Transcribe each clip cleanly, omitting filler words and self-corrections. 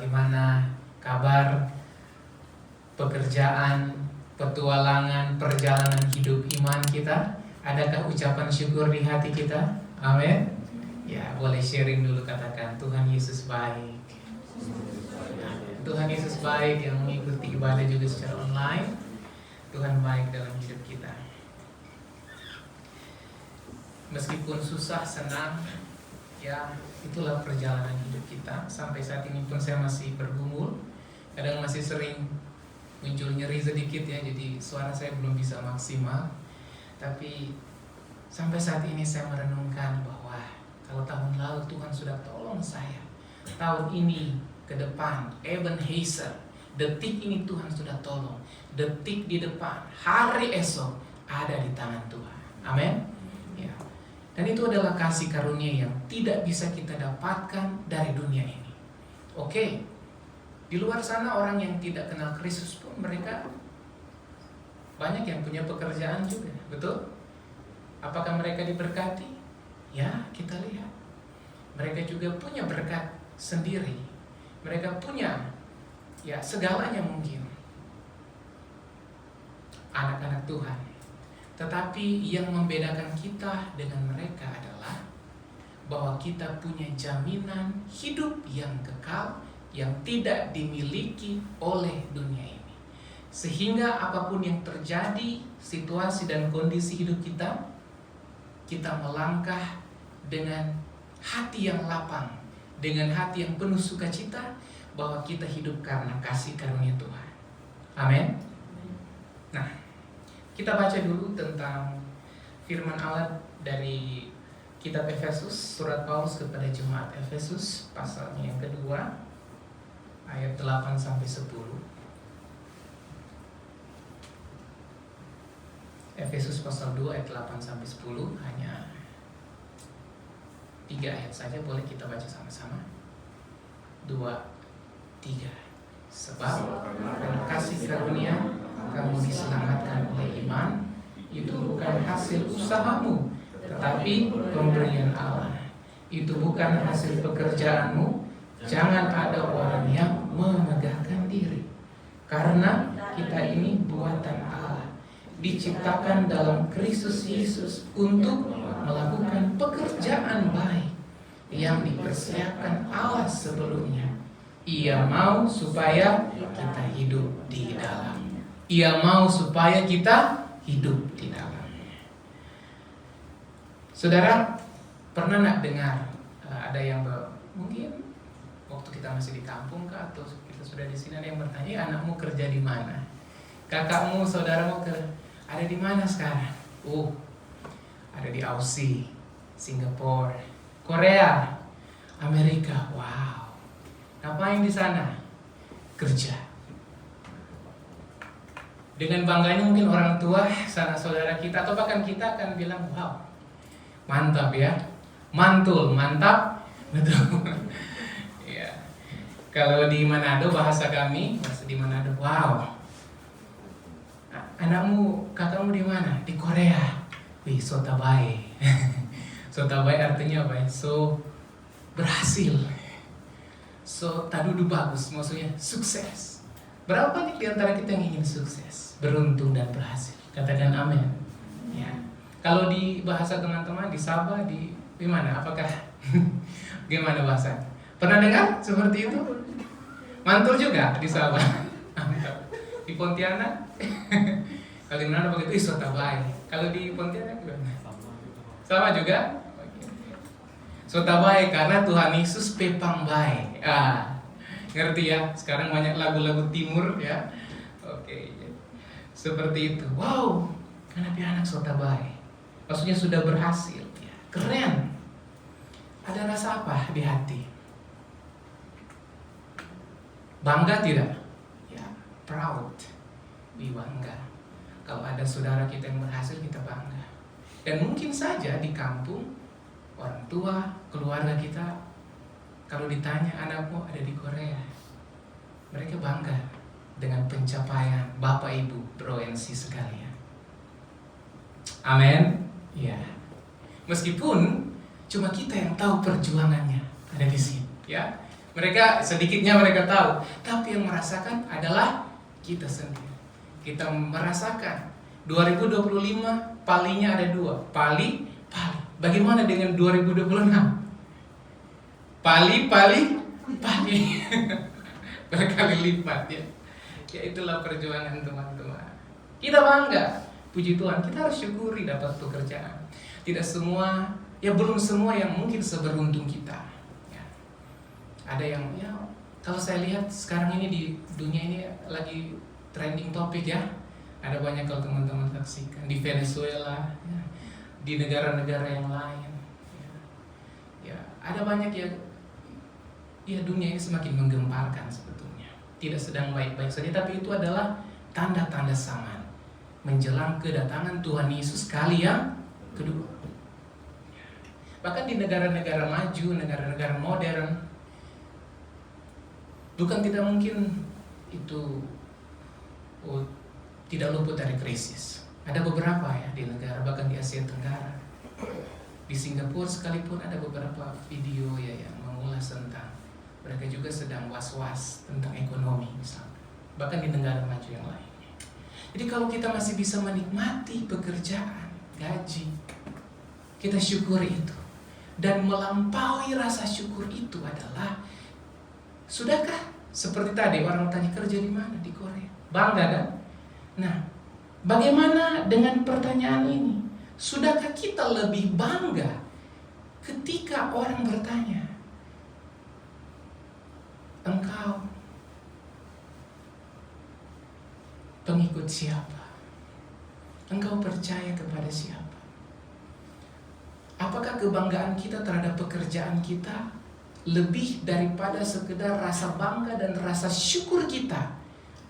bagaimana kabar pekerjaan, petualangan, perjalanan hidup iman kita? Adakah ucapan syukur di hati kita? Amin. Ya, boleh sharing dulu, katakan Tuhan Yesus baik. Tuhan Yesus baik, yang mengikuti ibadah juga secara online. Tuhan baik dalam hidup kita. Meskipun susah, senang, ya itulah perjalanan hidup kita. Sampai saat ini pun saya masih bergumul. Kadang masih sering muncul nyeri sedikit ya, jadi suara saya belum bisa maksimal. Tapi sampai saat ini saya merenungkan bahwa kalau tahun lalu Tuhan sudah tolong saya, tahun ini ke depan, Ebenezer, detik ini Tuhan sudah tolong, detik di depan, hari esok ada di tangan Tuhan. Amin. Ya. Dan itu adalah kasih karunia yang tidak bisa kita dapatkan dari dunia ini. Oke. Di luar sana orang yang tidak kenal Kristus pun mereka banyak yang punya pekerjaan juga, betul? Apakah mereka diberkati? Ya, kita lihat. Mereka juga punya berkat sendiri. Mereka punya ya segalanya mungkin. Anak-anak Tuhan. Tetapi yang membedakan kita dengan mereka adalah bahwa kita punya jaminan hidup yang kekal yang tidak dimiliki oleh dunia ini. Sehingga apapun yang terjadi, situasi dan kondisi hidup kita, kita melangkah dengan hati yang lapang, dengan hati yang penuh sukacita bahwa kita hidup karena kasih karunia Tuhan. Amin. Nah, kita baca dulu tentang firman Allah dari kitab Efesus, surat Paulus kepada jemaat Efesus, pasalnya yang kedua, ayat 8-10. Efesus pasal 2 ayat 8-10, hanya 3 ayat saja, boleh kita baca sama-sama. 2, 3. Sebab karena kasih karunia kamu diselamatkan oleh iman, itu bukan hasil usahamu, tetapi pemberian Allah. Itu bukan hasil pekerjaanmu. Jangan ada orang yang memegahkan diri, karena kita ini buatan Allah, diciptakan dalam Kristus Yesus untuk melakukan pekerjaan baik yang dipersiapkan Allah sebelumnya. Ia mau supaya kita hidup di dalam. Ia mau supaya kita hidup di dalam. Saudara, pernah nak dengar ada yang mungkin waktu kita masih di kampung kah, atau kita sudah di sini, ada yang bertanya, anakmu kerja di mana? Kakakmu, saudaramu ada di mana sekarang? Ada di Aussie, Singapura, Korea, Amerika. Wow. Ngapain di sana? Kerja. Dengan bangganya mungkin orang tua, sanak saudara kita, atau bahkan kita akan bilang, wow, mantap ya, mantul, mantap, betul. Ya. Kalau di Manado, bahasa kami, di Manado, wow. Anakmu, kakakmu di mana? Di Korea. Wih, so tabai. So tabai artinya apa ya? So berhasil. So tadudu bagus, maksudnya sukses. Berapa banyak di antara kita yang ingin sukses, beruntung dan berhasil? Katakan amin. Ya. Kalau di bahasa teman-teman di Sabah, di mana? Apakah gimana bahasa? Pernah dengar seperti itu? Mantul juga di Sabah. Di Pontianak? Kalau di mana begitu? Isota baik. Kalau di Pontianak gimana? Sama juga. Sota baik karena Tuhan Yesus pepang baik. Ngerti ya? Sekarang banyak lagu-lagu timur ya. Oke. Seperti itu. Wow, karena dia anak sota baik. Maksudnya sudah berhasil. Ya. Keren. Ada rasa apa di hati? Bangga tidak? Ya, proud. Bangga. Kalau ada saudara kita yang berhasil, kita bangga. Dan mungkin saja di kampung, orang tua, keluarga kita, kalau ditanya anakmu ada di Korea, mereka bangga dengan pencapaian Bapak Ibu bro-NC sekalian. Amin. Ya. Meskipun cuma kita yang tahu perjuangannya ada di sini, ya. Mereka sedikitnya mereka tahu, tapi yang merasakan adalah kita sendiri. Kita merasakan 2025 palinya ada 2, pali. Bagaimana dengan 2026? Pali. Berkali lipat ya. Ya itulah perjuangan teman-teman. Kita bangga, puji Tuhan, kita harus syukuri dapat pekerjaan. Tidak semua, ya belum semua yang mungkin seberuntung kita. Ada yang ya kalau saya lihat sekarang ini di dunia ini lagi trending topik ya. Ada banyak kalau teman-teman saksikan di Venezuela, ya, di negara-negara yang lain. Ya, ada banyak ya dunia ini semakin menggemparkan sebetulnya. Tidak sedang baik-baik saja, tapi itu adalah tanda-tanda zaman menjelang kedatangan Tuhan Yesus kali yang kedua. Bahkan di negara-negara maju, negara-negara modern, bukan tidak mungkin itu tidak luput dari krisis. Ada beberapa ya di negara, bahkan di Asia Tenggara, di Singapura sekalipun ada beberapa video ya yang mengulas tentang mereka juga sedang was-was tentang ekonomi misalnya. Bahkan di negara maju yang lain. Jadi kalau kita masih bisa menikmati pekerjaan, gaji, kita syukuri itu. Dan melampaui rasa syukur itu adalah, sudahkah seperti tadi orang tanya kerja di mana? Di Korea. Bangga kan? Nah, bagaimana dengan pertanyaan ini? Sudahkah kita lebih bangga ketika orang bertanya, engkau pengikut siapa? Engkau percaya kepada siapa? Apakah kebanggaan kita terhadap pekerjaan kita lebih daripada sekedar rasa bangga dan rasa syukur kita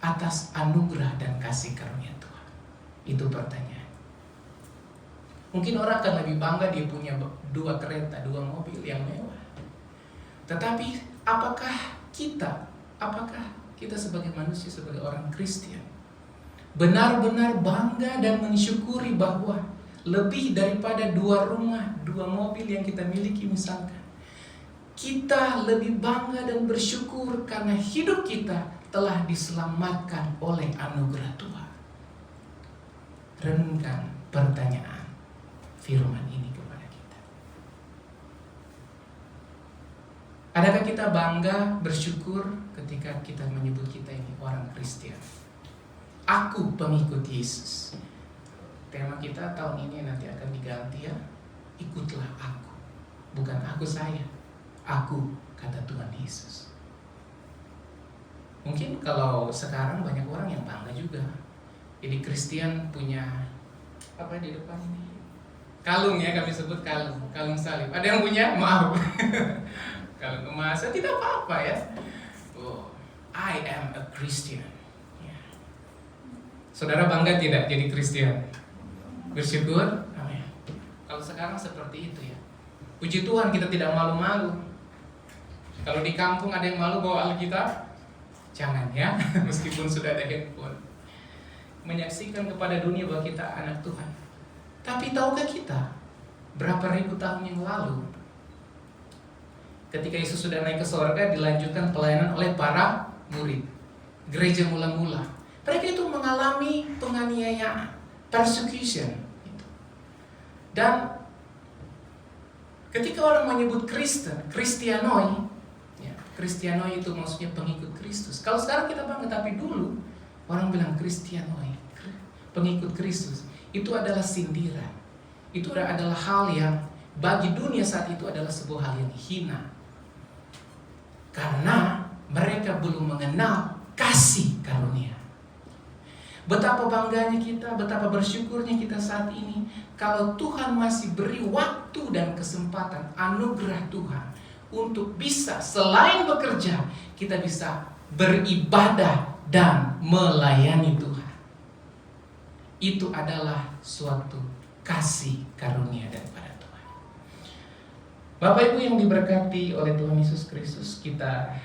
atas anugerah dan kasih karunia Tuhan? Itu pertanyaan. Mungkin orang akan lebih bangga dia punya 2 kereta, 2 mobil yang mewah. Tetapi apakah kita sebagai manusia, sebagai orang Kristen, benar-benar bangga dan mensyukuri bahwa lebih daripada 2 rumah, 2 mobil yang kita miliki misalkan, kita lebih bangga dan bersyukur karena hidup kita telah diselamatkan oleh anugerah Tuhan? Renungkan pertanyaan firman ini kepada kita. Adakah kita bangga, bersyukur ketika kita menyebut kita ini orang Kristen? Aku pengikut Yesus. Tema kita tahun ini nanti akan diganti ya. Ikutlah aku. Bukan aku saya. Aku, kata Tuhan Yesus. Mungkin kalau sekarang banyak orang yang bangga juga. Jadi Kristen punya apa di depan ini? Kalung ya, kami sebut kalung. Kalung salib. Ada yang punya? Maaf. Kalung emas. Tidak apa-apa ya. Oh, I am a Christian. Saudara bangga tidak jadi Kristen? Bersyukur? Amin. Kalau sekarang seperti itu ya. Puji Tuhan kita tidak malu-malu. Kalau di kampung ada yang malu bawa Alkitab, jangan ya. Meskipun sudah ada handphone. Menyaksikan kepada dunia bahwa kita anak Tuhan. Tapi tahukah kita berapa ribu tahun yang lalu, ketika Yesus sudah naik ke surga, dilanjutkan pelayanan oleh para murid. Gereja mula-mula, mereka itu mengalami penganiayaan, persecution. Dan ketika orang menyebut Kristen, Kristianoi, ya, Kristianoi itu maksudnya pengikut Kristus. Kalau sekarang kita bangga, tapi dulu orang bilang Kristianoi, pengikut Kristus, itu adalah sindiran. Itu adalah hal yang bagi dunia saat itu adalah sebuah hal yang hina. Karena mereka belum mengenal kasih karunia. Betapa bangganya kita, betapa bersyukurnya kita saat ini kalau Tuhan masih beri waktu dan kesempatan, anugerah Tuhan untuk bisa selain bekerja, kita bisa beribadah dan melayani Tuhan. Itu adalah suatu kasih karunia daripada Tuhan. Bapak Ibu yang diberkati oleh Tuhan Yesus Kristus, kita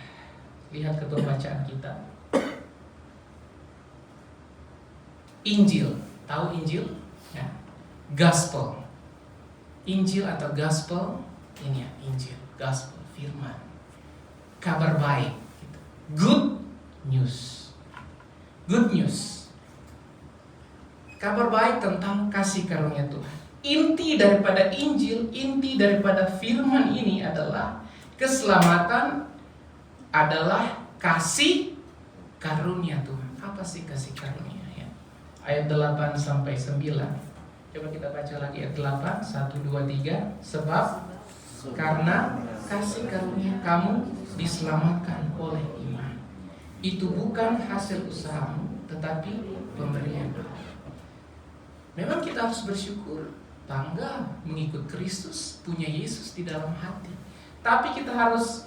lihat ketua bacaan kita. Injil, tahu Injil? Ya. Gospel. Injil atau gospel, ini ya, Injil, gospel, firman. kabar baik. Good news. Good news. Kabar baik tentang kasih karunia Tuhan. Inti daripada Injil, inti daripada firman ini adalah keselamatan adalah kasih karunia Tuhan. Apa sih kasih karunia ya? Ayat 8 sampai 9. Coba kita baca lagi ayat 8, 1, 2, 3. Sebab karena kasih karunia kamu diselamatkan oleh iman. Itu bukan hasil usahamu, tetapi pemberian Allah. Memang kita harus bersyukur, bangga mengikut Kristus, punya Yesus di dalam hati. Tapi kita harus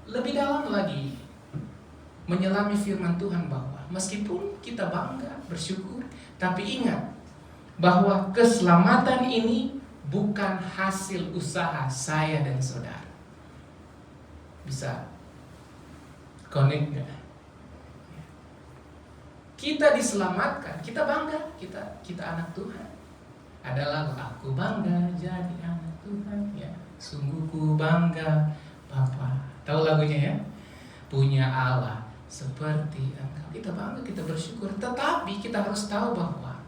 lebih dalam lagi menyelami firman Tuhan bahwa meskipun kita bangga, bersyukur, tapi ingat bahwa keselamatan ini bukan hasil usaha saya dan saudara. Bisa connect gak? Kita diselamatkan, kita bangga, kita anak Tuhan. Adalah aku bangga jadi anak Tuhan ya. Sungguh ku bangga Bapa. Tahu lagunya ya? Punya Allah seperti Engkau. Kita bangga, kita bersyukur. Tetapi kita harus tahu bahwa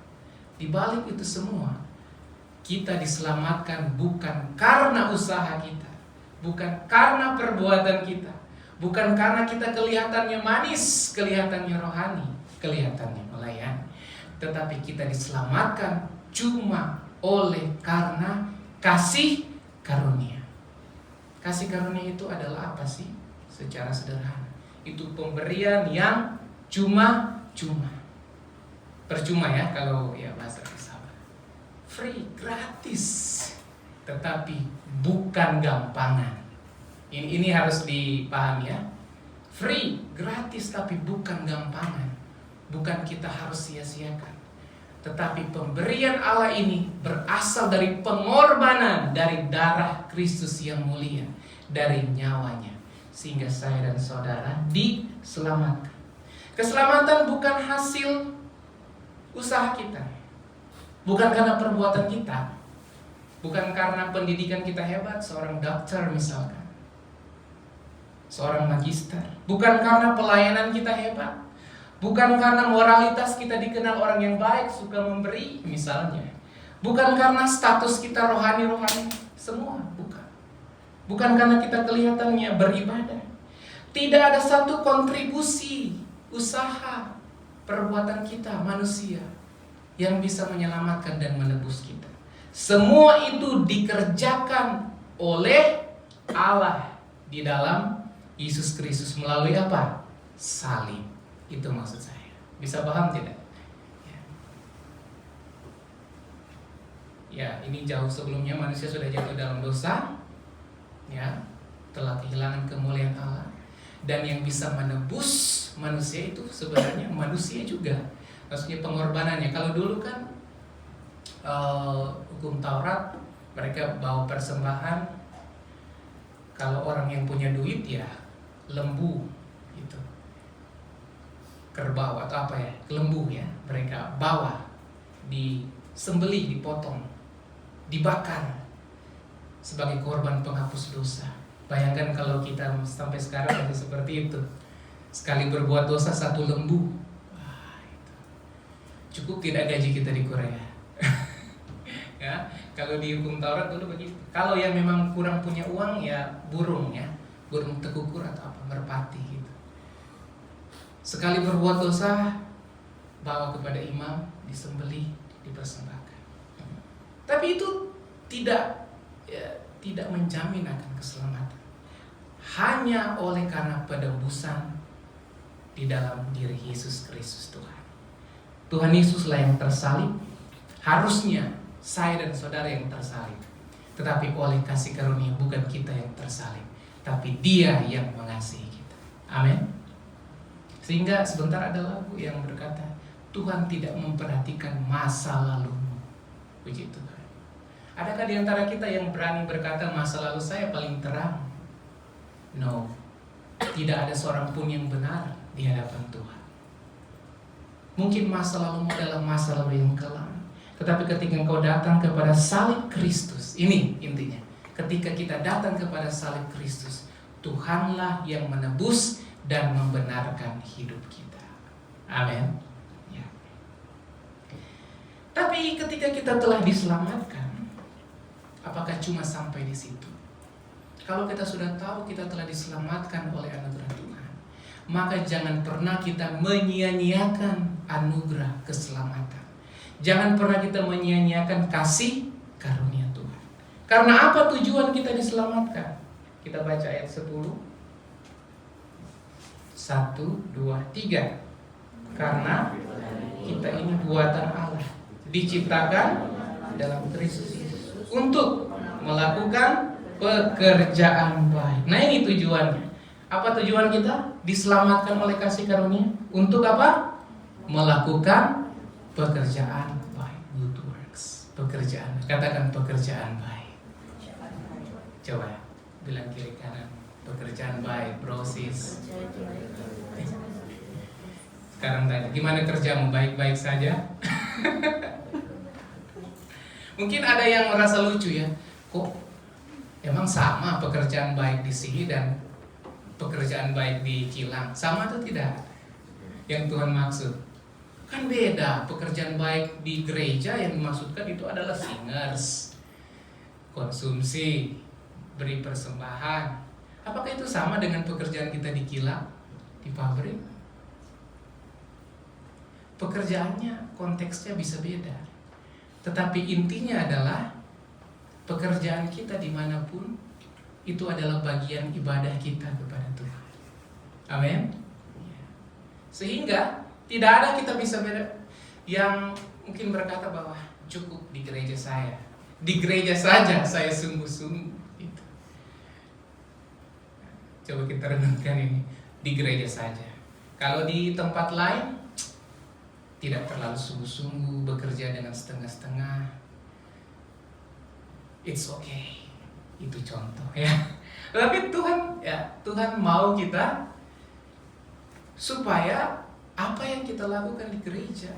di balik itu semua kita diselamatkan bukan karena usaha kita, bukan karena perbuatan kita, bukan karena kita kelihatannya manis, kelihatannya rohani, kelihatannya melayani. Tetapi kita diselamatkan cuma oleh karena kasih karunia. Kasih karunia itu adalah apa sih? Secara sederhana, itu pemberian yang cuma-cuma. Percuma ya kalau ya bahasa filsafat. Free, gratis. Tetapi bukan gampangan. Ini harus dipahami ya. Free, gratis tapi bukan gampangan. Bukan kita harus sia-siakan. Tetapi pemberian Allah ini berasal dari pengorbanan, dari darah Kristus yang mulia, dari nyawanya, sehingga saya dan saudara diselamatkan. Keselamatan bukan hasil usaha kita, bukan karena perbuatan kita, bukan karena pendidikan kita hebat, seorang dokter misalkan, seorang magister, bukan karena pelayanan kita hebat, bukan karena moralitas kita dikenal orang yang baik, suka memberi misalnya, bukan karena status kita rohani-rohani, semua bukan. Bukan karena kita kelihatannya beribadah. Tidak ada satu kontribusi, usaha, perbuatan kita manusia yang bisa menyelamatkan dan menebus kita. Semua itu dikerjakan oleh Allah di dalam Yesus Kristus melalui apa? Salib. Itu maksud saya. Bisa paham tidak? Ya, ini jauh sebelumnya manusia sudah jatuh dalam dosa, ya, telah kehilangan kemuliaan Allah. Dan yang bisa menebus manusia itu sebenarnya manusia juga. Maksudnya pengorbanannya. Kalau dulu kan hukum Taurat, mereka bawa persembahan. Kalau orang yang punya duit ya lembu gitu, kerbau atau apa ya, lembu ya, mereka bawa, disembelih, dipotong, dibakar sebagai korban penghapus dosa. Bayangkan kalau kita sampai sekarang masih seperti itu. Sekali berbuat dosa satu lembu. Wah, itu. Cukup tidak gaji kita di Korea. Ya, kalau di hukum Taurat dulu begitu. Kalau yang memang kurang punya uang ya burung ya, burung tekukur atau apa, merpati gitu. Sekali berbuat dosa bawa kepada imam, disembelih, dipersembahkan. Tapi itu tidak menjamin akan keselamatan. Hanya oleh karena penebusan di dalam diri Yesus Kristus Tuhan. Tuhan Yesuslah yang tersalib. Harusnya saya dan saudara yang tersalib. Tetapi oleh kasih karunia bukan kita yang tersalib, tapi Dia yang mengasihi kita. Amin. Sehingga sebentar ada lagu yang berkata, Tuhan tidak memperhatikan masa lalumu. Puji Tuhan. Adakah di antara kita yang berani berkata masa lalu saya paling terang? No. Tidak ada seorang pun yang benar di hadapan Tuhan. Mungkin masa lalumu adalah masa lalu yang kelam. Tetapi ketika engkau datang kepada salib Kristus, ini intinya. Ketika kita datang kepada salib Kristus, Tuhanlah yang menebus dan membenarkan hidup kita. Amin. Ya. Tapi ketika kita telah diselamatkan, apakah cuma sampai di situ? Kalau kita sudah tahu kita telah diselamatkan oleh anugerah Tuhan, maka jangan pernah kita menyia-nyiakan anugerah keselamatan. Jangan pernah kita menyia-nyiakan kasih karunia Tuhan. Karena apa tujuan kita diselamatkan? Kita baca ayat 10. 1, 2, 3. Karena kita ini buatan Allah, diciptakan dalam Kristus Yesus untuk melakukan pekerjaan baik. Nah, ini tujuannya. Apa tujuan kita? Diselamatkan oleh kasih karunia. Untuk apa? Melakukan pekerjaan baik. Good works. Pekerjaan. Katakan pekerjaan baik. Coba bilang kiri kanan. Pekerjaan baik. Proses. Sekarang tanya, gimana kerjamu? Baik-baik saja? Mungkin ada yang merasa lucu ya. Kok emang sama pekerjaan baik di sini dan pekerjaan baik di kilang? Sama atau tidak? Yang Tuhan maksud kan beda. Pekerjaan baik di gereja yang dimaksudkan itu adalah singers, konsumsi, beri persembahan. Apakah itu sama dengan pekerjaan kita di kilang, di pabrik? Pekerjaannya, konteksnya bisa beda. Tetapi intinya adalah pekerjaan kita dimanapun itu adalah bagian ibadah kita kepada Tuhan. Amin. Sehingga tidak ada kita bisa beda yang mungkin berkata bahwa cukup di gereja saya, di gereja saja saya sungguh-sungguh. Gitu. Coba kita renungkan ini, di gereja saja. Kalau di tempat lain tidak terlalu sungguh-sungguh, bekerja dengan setengah-setengah. It's okay. Itu contoh ya. Tapi Tuhan mau kita supaya apa yang kita lakukan di gereja,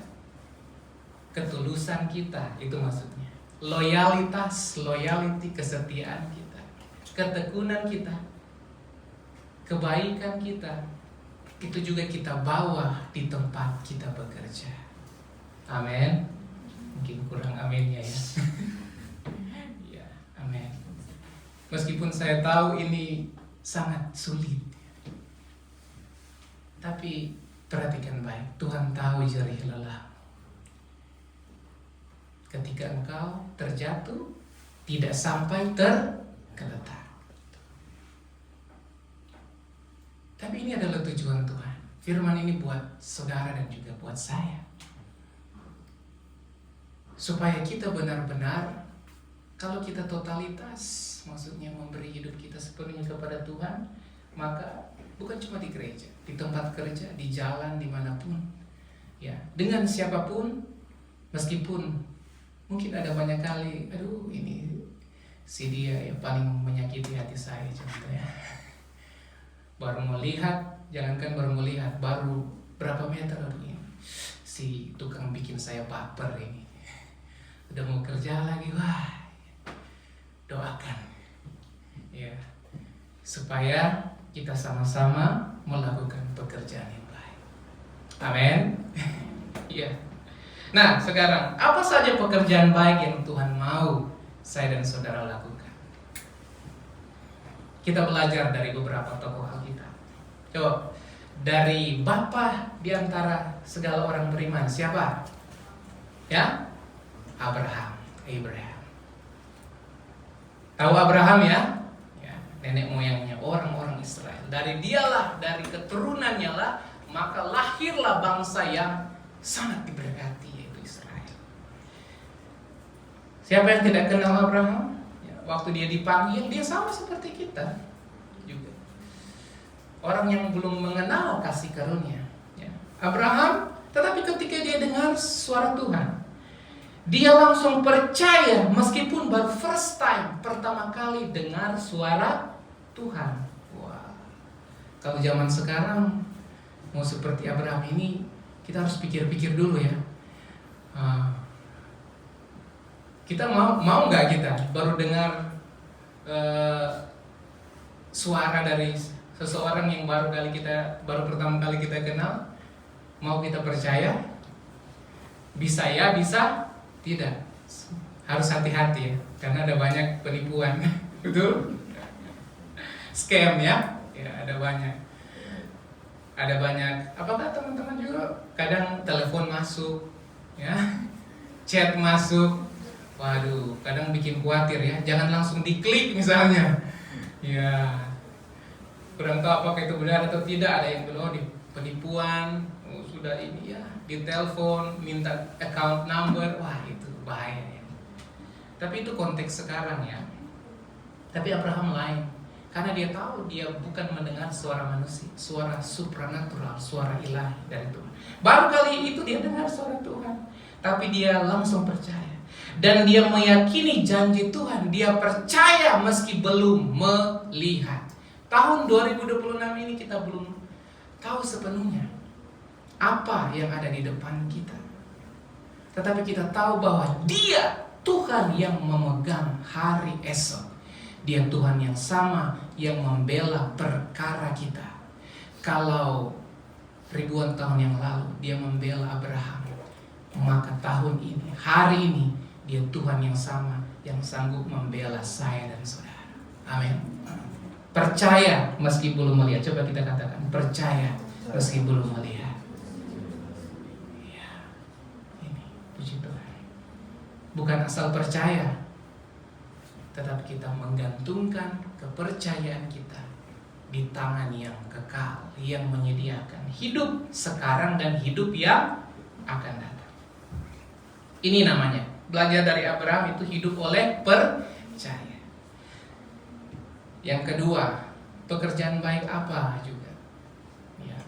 ketulusan kita, itu maksudnya. Loyalty, kesetiaan kita, ketekunan kita, kebaikan kita, itu juga kita bawa di tempat kita bekerja. Amin. Mungkin kurang aminnya ya. Amin. Meskipun saya tahu ini sangat sulit, tapi perhatikan baik. Tuhan tahu jerih lelah. Ketika engkau terjatuh, tidak sampai tergeletak. Tapi ini adalah tujuan Tuhan. Firman ini buat saudara dan juga buat saya, supaya kita benar-benar, kalau kita totalitas, maksudnya memberi hidup kita sepenuhnya kepada Tuhan, maka bukan cuma di gereja, di tempat kerja, di jalan, dimanapun, ya, dengan siapapun, meskipun mungkin ada banyak kali, aduh ini si dia yang paling menyakiti hati saya, contohnya. Baru melihat, jangankan baru melihat, baru berapa meter, aduh ini si tukang bikin saya baper ini, udah mau kerja lagi, wah. Doakan ya, supaya kita sama-sama melakukan pekerjaan yang baik. Amin. Ya. Nah, sekarang apa saja pekerjaan baik yang Tuhan mau saya dan saudara lakukan? Kita belajar dari beberapa tokoh Alkitab. Coba, dari bapa di antara segala orang beriman, siapa? Ya? Abraham. Tahu Abraham ya? Ya, nenek moyangnya orang-orang Israel. Dari dialah, dari keturunannya lah, maka lahirlah bangsa yang sangat diberkati, yaitu Israel. Siapa yang tidak kenal Abraham? Ya, waktu dia dipanggil, dia sama seperti kita juga. Orang yang belum mengenal kasih karunia. Ya. Abraham, tetapi ketika dia dengar suara Tuhan, dia langsung percaya meskipun baru first time, pertama kali dengar suara Tuhan. Wah, kalau zaman sekarang mau seperti Abraham ini, kita harus pikir-pikir dulu ya. Kita mau nggak kita baru dengar suara dari seseorang yang baru pertama kali kita kenal, mau kita percaya? Bisa ya, bisa tidak. Harus hati-hati ya, karena ada banyak penipuan. Betul? Scam ya, ada banyak. Apakah teman-teman juga kadang telepon masuk, ya, chat masuk, waduh, kadang bikin khawatir ya. Jangan langsung diklik misalnya, ya, kurang tahu apakah itu benar atau tidak. Ada yang bilang di penipuan, sudah ini ya, di telepon minta account number, wah itu bahaya ya. Tapi itu konteks sekarang ya. Tapi Abraham lain. Karena dia tahu dia bukan mendengar suara manusia, suara supranatural, suara ilahi dari Tuhan. Baru kali itu dia dengar suara Tuhan, tapi dia langsung percaya. Dan dia meyakini janji Tuhan, dia percaya meski belum melihat. Tahun 2026 ini kita belum tahu sepenuhnya apa yang ada di depan kita. Tetapi kita tahu bahwa Dia Tuhan yang memegang hari esok. Dia Tuhan yang sama yang membela perkara kita. Kalau ribuan tahun yang lalu Dia membela Abraham, maka tahun ini, hari ini, Dia Tuhan yang sama yang sanggup membela saya dan saudara. Amin. Percaya meski belum melihat. Coba kita katakan, percaya meski belum melihat. Ya, ini puji Tuhan. Bukan asal percaya, tetapi kita menggantungkan kepercayaan kita di tangan yang kekal, yang menyediakan hidup sekarang dan hidup yang akan datang. Ini namanya belajar dari Abraham, itu hidup oleh percaya. Yang kedua, pekerjaan baik apa juga ya.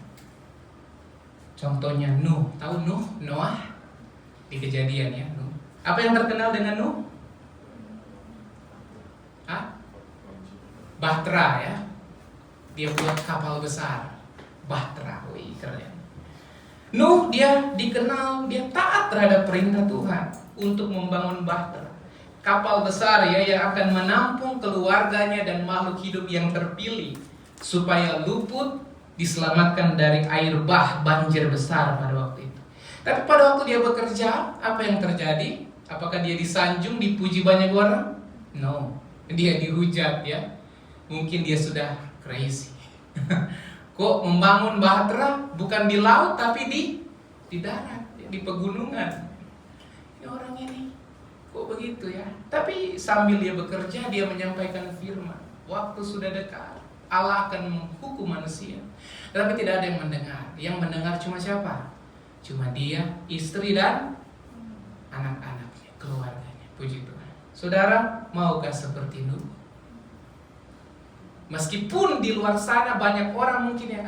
Contohnya Nuh. Tahu Nuh? Noah di Kejadian ya, Nuh. Apa yang terkenal dengan Nuh? Bahtera ya. Dia buat kapal besar, Bahtera. Wih, keren. Nuh dia dikenal, dia taat terhadap perintah Tuhan untuk membangun Bahtera, kapal besar ya, yang akan menampung keluarganya dan makhluk hidup yang terpilih supaya luput, diselamatkan dari air banjir besar pada waktu itu. Tapi pada waktu dia bekerja, apa yang terjadi? Apakah dia disanjung, dipuji banyak orang? No, dia dihujat ya. Mungkin dia sudah crazy. Kok membangun Bahtera bukan di laut tapi di darat, di pegunungan. Ini orang ini kok begitu ya? Tapi sambil dia bekerja, dia menyampaikan firman. Waktu sudah dekat, Allah akan menghukum manusia. Tapi tidak ada yang mendengar. Yang mendengar cuma siapa? Cuma dia, istri dan anak-anaknya, keluarganya. Puji Tuhan. Saudara, maukah seperti Nuh? Meskipun di luar sana banyak orang mungkin yang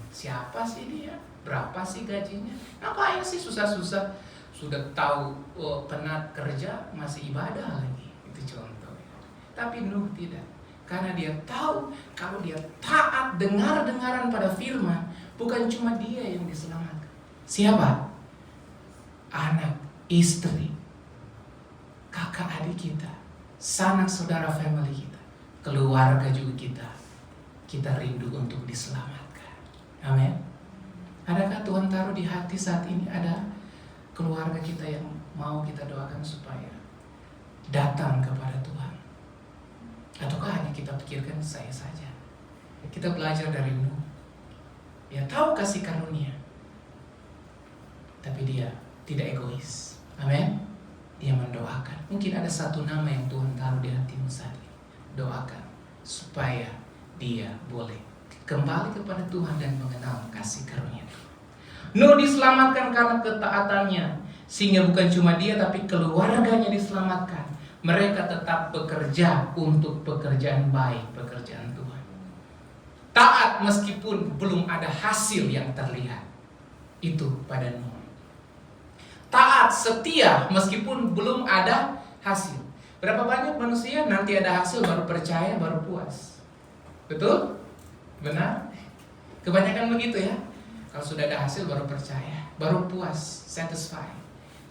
siapa sih dia? Berapa sih gajinya? Ngapain sih susah-susah? Sudah tahu penat kerja masih ibadah lagi. Itu contoh. Tapi Nuh tidak. Karena dia tahu kalau dia taat dengar-dengaran pada firman, bukan cuma dia yang diselamatkan. Siapa? Anak, istri, kakak adik kita, sanak saudara family kita, keluarga juga kita rindu untuk diselamatkan. Amin. Adakah Tuhan taruh di hati saat ini ada keluarga kita yang mau kita doakan supaya datang kepada Tuhan? Ataukah hanya kita pikirkan saya saja? Kita belajar dari Nuh. Dia tahu kasih karunia, tapi dia tidak egois. Amin. Dia mendoakan. Mungkin ada satu nama yang Tuhan taruh di hatimu saat ini. Doakan supaya dia boleh kembali kepada Tuhan dan mengenal kasih karunia Tuhan. Nuh diselamatkan karena ketaatannya, sehingga bukan cuma dia tapi keluarganya diselamatkan. Mereka tetap bekerja untuk pekerjaan baik, pekerjaan Tuhan. Taat meskipun belum ada hasil yang terlihat. Itu pada Nuh. Taat, setia meskipun belum ada hasil. Berapa banyak manusia nanti ada hasil baru percaya, baru puas. Betul? Benar? Kebanyakan begitu ya. Kalau sudah ada hasil baru percaya, baru puas, satisfied.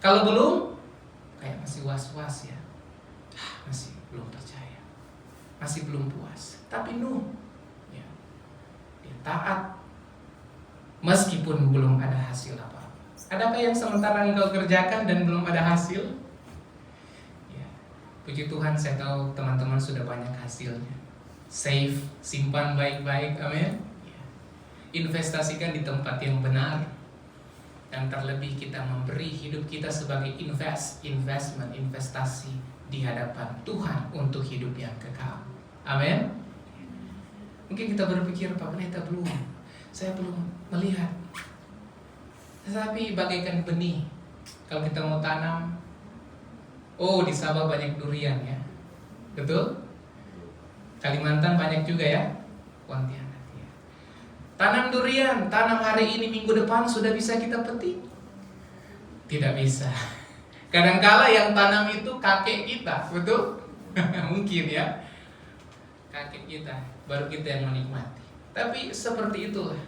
Kalau belum, kayak masih was-was ya. Masih belum percaya. masih belum puas. Tapi Nuh, ya, dia taat meskipun belum ada hasil apa-apa. Adakah yang sementara engkau kerjakan dan belum ada hasil? Ya, puji Tuhan, saya tahu teman-teman sudah banyak hasilnya. Save, simpan baik-baik, amin. Ya. Investasikan di tempat yang benar. Dan terlebih kita memberi hidup kita sebagai investasi di hadapan Tuhan untuk hidup yang kekal. Amin. Mungkin kita berpikir, Pak Pendeta, saya belum melihat. Tetapi bagaikan benih, kalau kita mau tanam, di Sabah banyak durian ya, betul? Kalimantan banyak juga ya, Pontianak. Tanam durian, tanam hari ini, minggu depan sudah bisa kita petik? Tidak bisa. Kadangkala yang tanam itu kakek kita, betul? Mungkin ya, kakek kita, baru kita yang menikmati. Tapi seperti itulah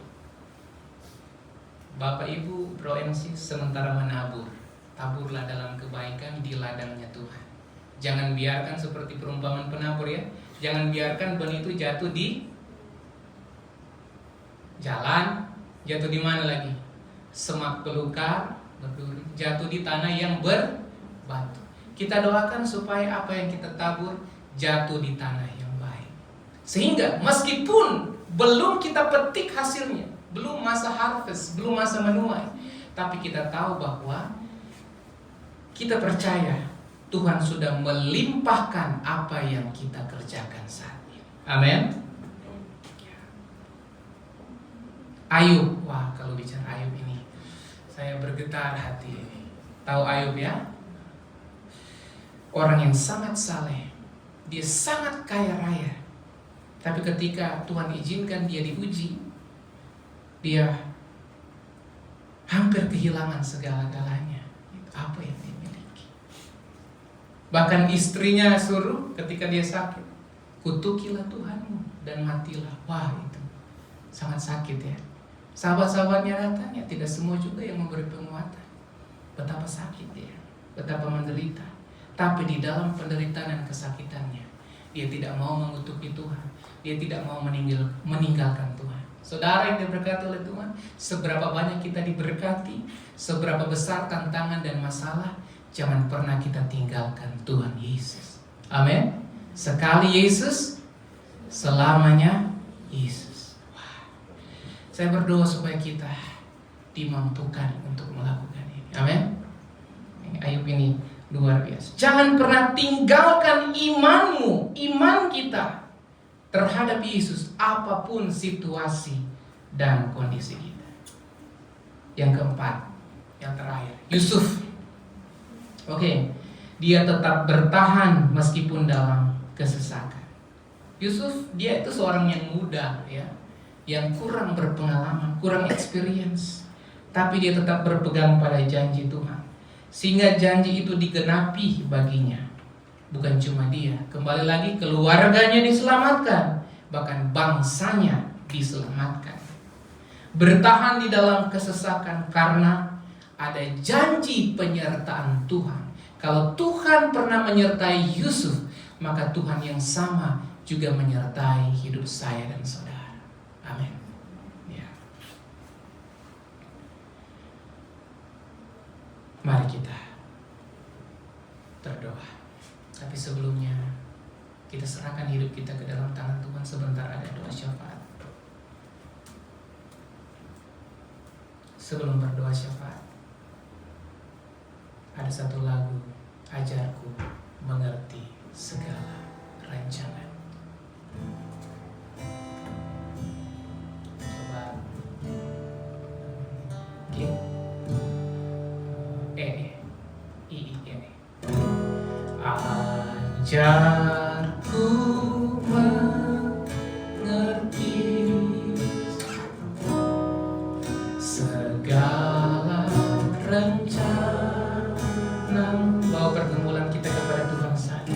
Bapak Ibu Bro and Sis, sementara menabur, taburlah dalam kebaikan di ladangnya Tuhan. Jangan biarkan seperti perumpamaan penabur ya. Jangan biarkan benih itu jatuh di jalan, jatuh di mana lagi? Semak belukar, berduri, jatuh di tanah yang berbatu. Kita doakan supaya apa yang kita tabur jatuh di tanah yang baik. Sehingga meskipun belum kita petik hasilnya, belum masa harvest, belum masa menuai, tapi kita tahu bahwa kita percaya Tuhan sudah melimpahkan apa yang kita kerjakan saat ini. Amin. Ayub, wah kalau bicara Ayub ini saya bergetar hati ini. Tahu Ayub ya? Orang yang sangat saleh, dia sangat kaya raya. Tapi ketika Tuhan izinkan dia diuji, dia hampir kehilangan segala-galanya. Apa yang dia miliki? Bahkan istrinya suruh ketika dia sakit, kutukilah Tuhanmu dan matilah. Wah itu sangat sakit ya. Sahabat-sahabatnya datanya, tidak semua juga yang memberi penguatan. Betapa sakit dia, betapa menderita. Tapi di dalam penderitaan dan kesakitannya, dia tidak mau mengutuki Tuhan. Dia tidak mau meninggalkan Tuhan. Saudara yang diberkati oleh Tuhan, seberapa banyak kita diberkati, seberapa besar tantangan dan masalah, jangan pernah kita tinggalkan Tuhan Yesus. Amin. Sekali Yesus, selamanya Yesus. Saya berdoa supaya kita dimampukan untuk melakukan ini. Amin. Ayub ini luar biasa. Jangan pernah tinggalkan imanmu, iman kita terhadap Yesus, apapun situasi dan kondisi kita. Yang keempat, yang terakhir, Yusuf. Oke, dia tetap bertahan meskipun dalam kesesakan. Yusuf, dia itu seorang yang muda ya, yang kurang berpengalaman, kurang experience, tapi dia tetap berpegang pada janji Tuhan, sehingga janji itu digenapi baginya. Bukan cuma dia, kembali lagi keluarganya diselamatkan, bahkan bangsanya diselamatkan. Bertahan di dalam kesesakan karena ada janji penyertaan Tuhan. Kalau Tuhan pernah menyertai Yusuf, maka Tuhan yang sama juga menyertai hidup saya dan saudara. Amin. Ya. Mari kita berdoa. Tapi sebelumnya kita serahkan hidup kita ke dalam tangan Tuhan. Sebentar ada doa syafaat. Sebelum berdoa syafaat, ada satu lagu, Ajarku Mengerti Segala Rancangan. Ajarku mengerti segala rencana. Bawa pergumulan kita kepada Tuhan saja.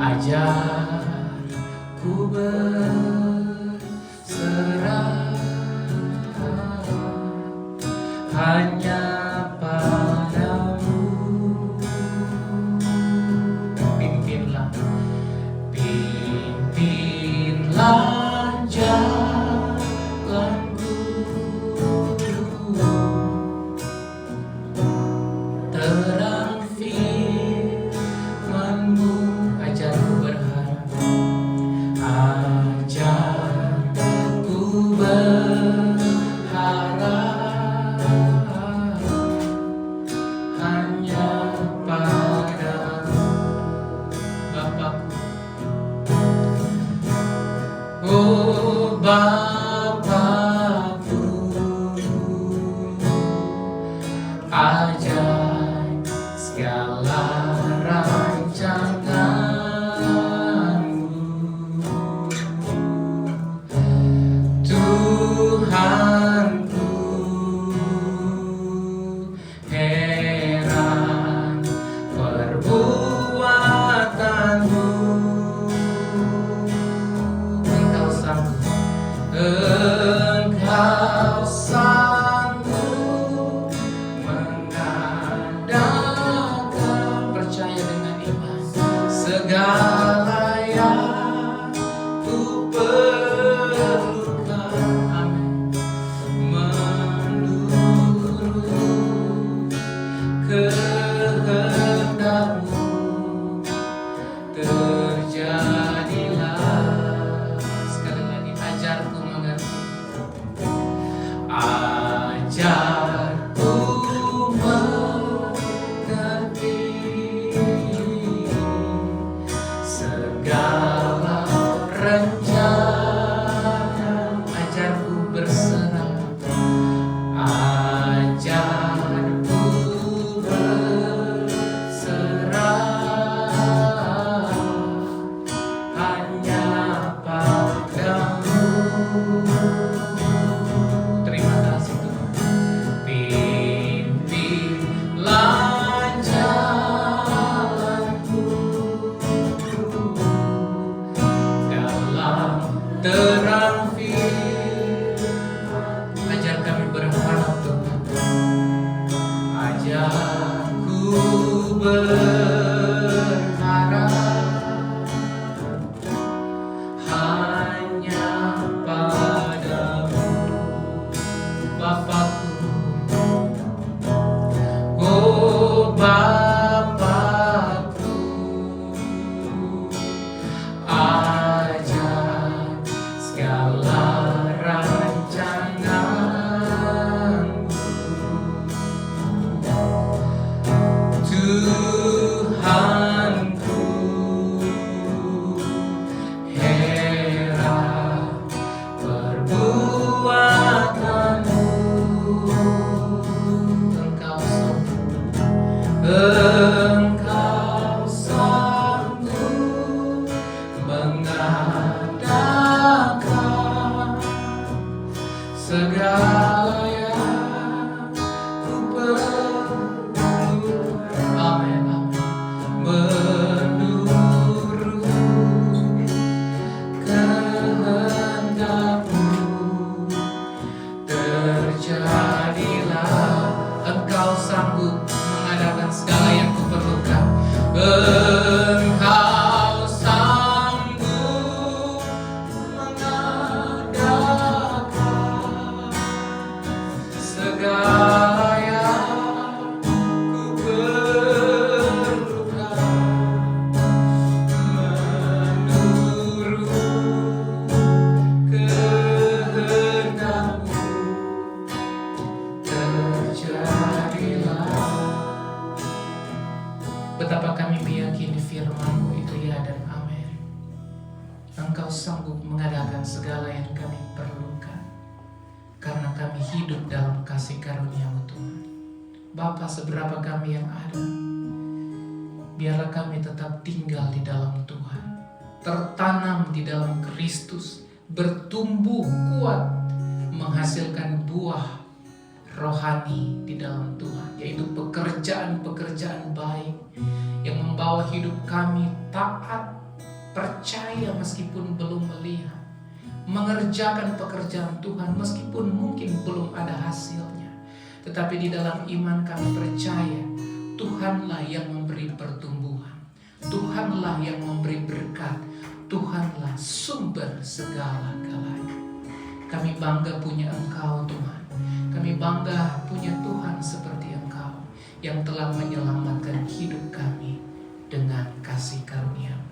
Ajarku berserah hanya padamu. Pimpinlah segala yang ku perlu. Amin, amin. Menurut kehendak-Mu terjadilah. Engkau sanggup mengadakan segala yang kuperlukan. Engkau sanggup mengadakan segala yang kuperlukan menurut kehendak-Mu terjadilah. Betapa kami meyakini firman-Mu itu ya dan amin. Engkau sanggup mengadakan segala yang kami perlukan, karena kami hidup dalam kasih karunia-Mu Tuhan. Bapa, seberapa kami yang ada, biarlah kami tetap tinggal di dalam Tuhan, tertanam di dalam Kristus, bertumbuh kuat, menghasilkan buah rohani di dalam Tuhan, yaitu pekerjaan-pekerjaan baik yang membawa hidup kami taat, percaya meskipun belum melihat, mengerjakan pekerjaan Tuhan meskipun mungkin belum ada hasilnya, tetapi di dalam iman kami percaya Tuhanlah yang memberi pertumbuhan, Tuhanlah yang memberi berkat, Tuhanlah sumber segala-galanya. Kami bangga punya Engkau Tuhan. Kami bangga punya Tuhan seperti Engkau yang telah menyelamatkan hidup kami dengan kasih karunia-Mu.